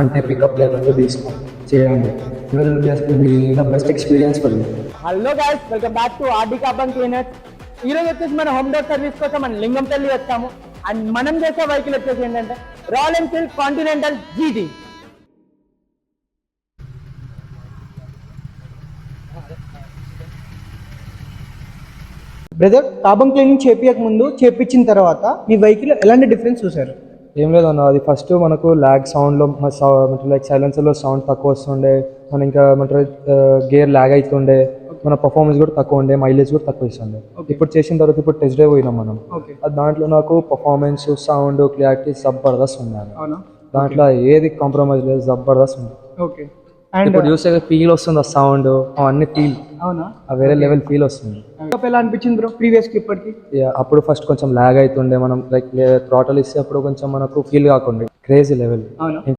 అంటే పికప్ లెవెల్లో తీసుకొని చేయండి. Will be the best experience for you. Hello guys, welcome back to RD carbon cleaners. ఈ రోజు వచ్చేసి మన హోమ్ డోర్ సర్వీస్ కోసం మన లింగంపల్లి వచ్చాము. అండ్ మనం చేసే వెహికల్ వచ్చేసి ఏంటంటే Royal Enfield Continental GT. Brother, carbon cleaning చేపించక ముందు చేపించిన తర్వాత మీ వెహికల్ ఎలాంటి డిఫరెన్స్ చూసారు? ఏం లేదన్న, అది ఫస్ట్ మనకు ల్యాగ్ సౌండ్లో లైక్ సైలెన్సర్లో సౌండ్ తక్కువ వస్తుండే, మన ఇంకా గేర్ ల్యాగ్ అవుతుండే, మన పర్ఫార్మెన్స్ కూడా తక్కువ ఉండే, మైలేజ్ కూడా తక్కువ ఇస్తుండే. ఇప్పుడు చేసిన తర్వాత ఇప్పుడు టెస్ట్ డ్రైవ్ పోయినాం మనం. అది దాంట్లో నాకు పర్ఫార్మెన్స్, సౌండ్, క్లారిటీ జబర్దస్త్ ఉంది. దాంట్లో ఏది కాంప్రమైజ్ లేదు, జబర్దస్త్ ఉంది. ఓకే. ఇప్పుడు చూస్తే ఫీల్ వస్తుంది, ఆ సౌండ్ అవన్నీ ఫీల్, అవునా? వేరే లెవెల్ ఫీల్ వస్తుంది. ఎలా అనిపించింది బ్రో ప్రీవియస్ కి ఇప్పటికి? అప్పుడు ఫస్ట్ కొంచెం ల్యాగ్ అవుతుండే, మనం లైక్ థ్రాటల్ ఇస్తే అప్పుడు కొంచెం మనకు ఫీల్ కాకుండా క్రేజీ లెవెల్.